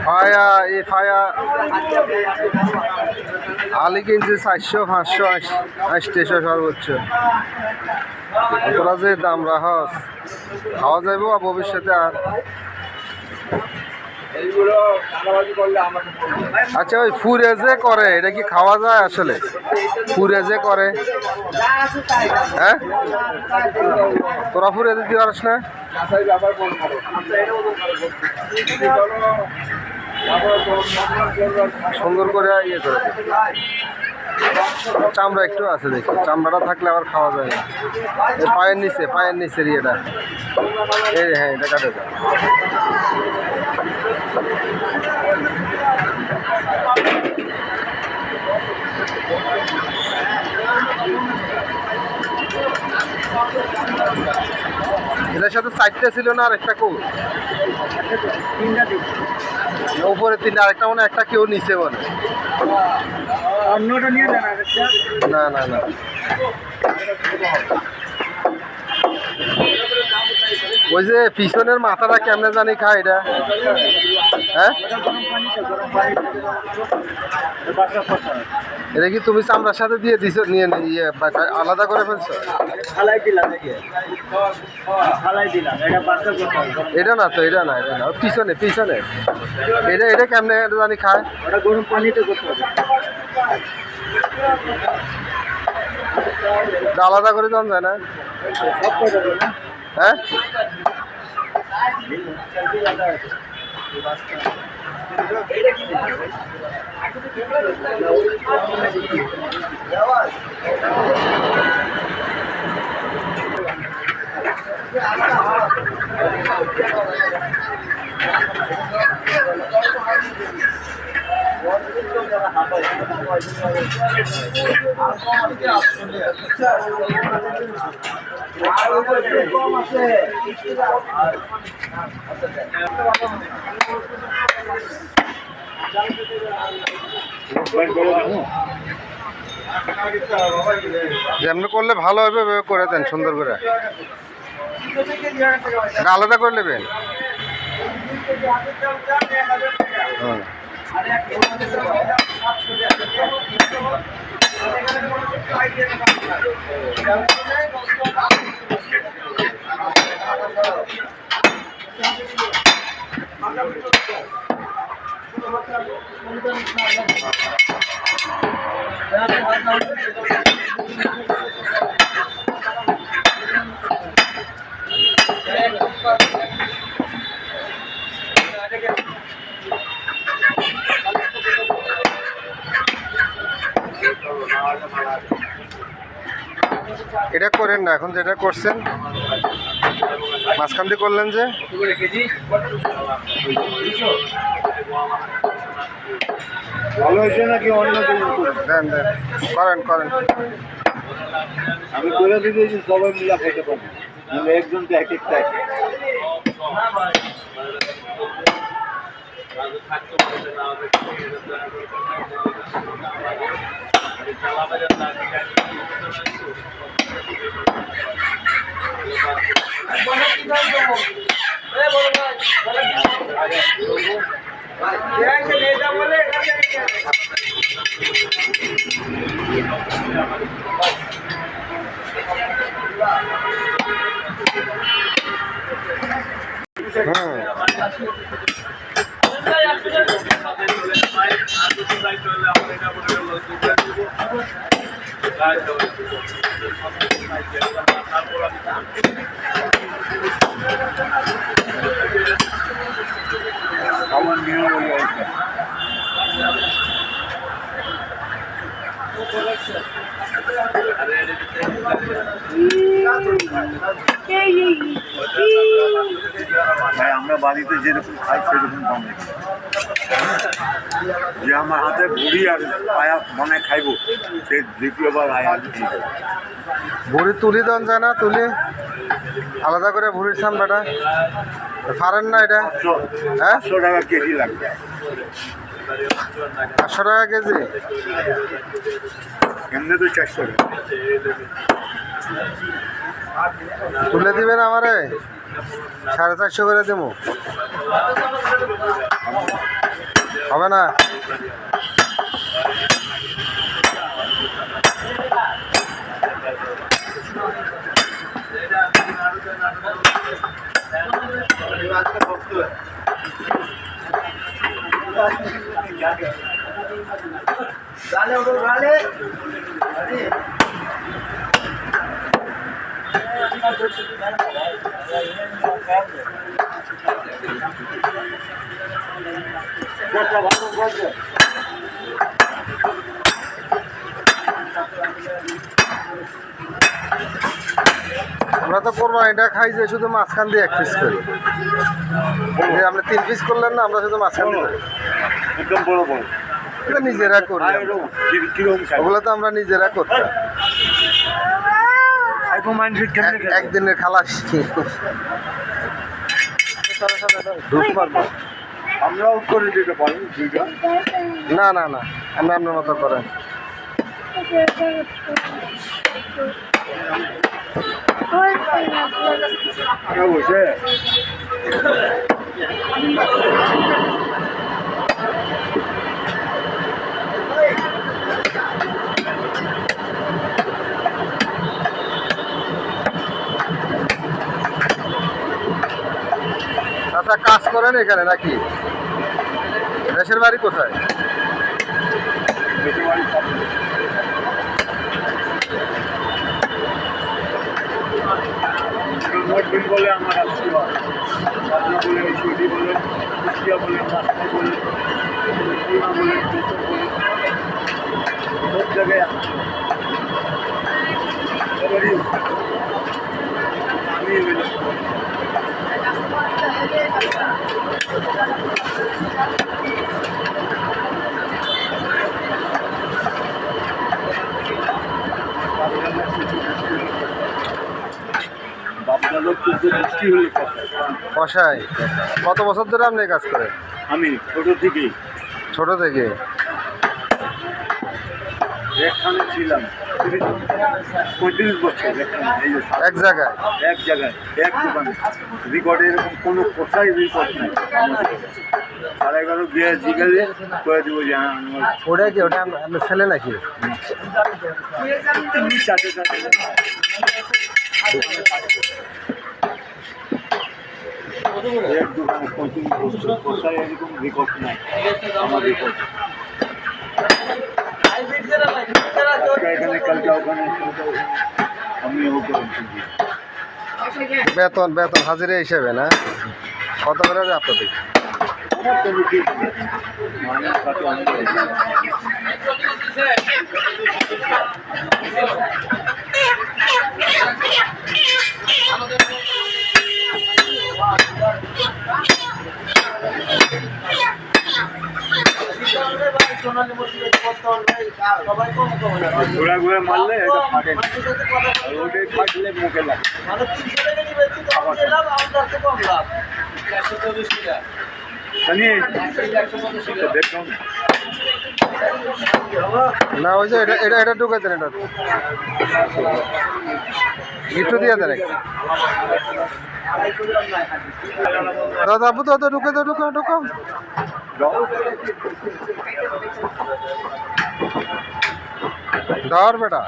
ফায়া এই ফায়া আলি কিনছে 400 500 800 সর্বোচ্চ। তোরা যে দাম রাখস খাওয়া যাইব ভবিষ্যতে আর। আচ্ছা ওই ফুরে যে করে এটা কি খাওয়া যায় আসলে? ফুরে যে করে, হ্যাঁ তোরা ফুরে দিতে পারিস না? সুন্দর করে ইয়ে করে চামড়া একটু আছে দেখি, চামড়াটা থাকলে আবার খাওয়া যায় না। পায়ের নিচের ইয়েটা, এই হ্যাঁ এটা কাটে যায়। এটার সাথে 4টা ছিল না, আর একটা কৌ উপরে 3, আরেকটা মনে একটা কেউ নিচে বলে। না না না ওই যে পিছনের মাথাটা কেমনে জানি খায় এটা, হ্যাঁ এটা কি তুমি চামড়ার সাথে দিয়ে দিছো, নিয়ে ইয়ে আলাদা করে ফেলছো? এটা না তো, এটা না পিছনে এটা কেমনে জানি খায়? গরম পানিতে করতে হবে, আলাদা করে দেওয়া যায় না? হ্যাঁ যেমনি করলে ভালো হবে করে দেন, সুন্দর করে আলাদা করে নেবেন। হ্যাঁ এটা করেন না, এখন যেটা করছেন মাঝখান দিয়ে করলেন যে ভালো হয়েছে নাকি অন্য দেন করেন আমি করে দিয়েছি, সবাই মিলা খাইতে পারবো, একজন তো এক একটা আমার নিয়ে ভাই আমরা বাড়িতে যেরকম খাই সেরকম দাম যে আমার হাতে ভুড়ি আর পায়া বানায় খাইব, সে দ্বিতীয়বার আয়া ভুড়ি তুলি দেন যায় না? তুলি আলাদা করে ভুড়ির সামনাটা পারেন না? এটা হ্যাঁ 100 টাকা কেজি লাগবে, 500 টাকা কেজি। এমনি তো 400 টাকা। তুলে দিবেন আমারে 450 করে দেবো, হবে না? আমরা তো কোরবানিটা খাই যে শুধু মাঝখান দিয়ে 1 পিস করি, যে আপনি 3 পিস করলেন না, আমরা শুধু মাঝখান দিয়ে করি। একদম বড় বড় এটা নিজেরা করি, ওগুলো তো আমরা নিজেরা করতাম। একদিনের খালাস ঢুক পারবো। আমরাও করে দিতে পারি দুইটা। না না না, আপনি আপনার মতো করেন। বসে আচ্ছা, কাজ করেন এখানে নাকি? দেশের বাড়ি কোথায়? বলে আমার আসতে হয়, পাটনা বলেন, ঈশ্বরদী বলেন, কুষ্টিয়া বলেন, রাস্তা বলেন, খুলনা বলেন, যশোর বলেন, সব জায়গায় এবারই আমি কষায়। কত বছর ধরে আপনি এই কাজ করেন? আমি ছোট থেকেই, ছোট থেকে? একখানে ছিলাম 35 বছর একখানে, এই যে এক জায়গায়? এক জায়গায় এক দোকানে। রেকর্ডে এরকম কোনো কোথায় রেকর্ড নাই। 11:30 গিয়ে জিজ্ঞাসা করে দেবো যে হ্যাঁ আমার ওটা কি, ওটা আপনার ছেলে নাকি? চাচা চাচা এক দোকানে 35 বছর কোথায় এরকম রেকর্ড নাই আমার রেকর্ড। এখানে কালকে ওখানে আমি ও করেছি। বেতন বেতন হাজিরা হিসেবে না? কত করে যায় আপনাদের? আমার তো লুকি মানের সাথে অনেক ঘোরা ঘুরে মারলে এটা ফাটে না, আর ওটাই ফাটলে মুখে লাগে। দেখুন না, ওই যে এটা এটা এটা ঢুকে দেন, এটা গিফট দিয়ে দেন। দাদা আপু তো ঢুকে দাও, ঢুকো ঢুকো। ধর বেটা।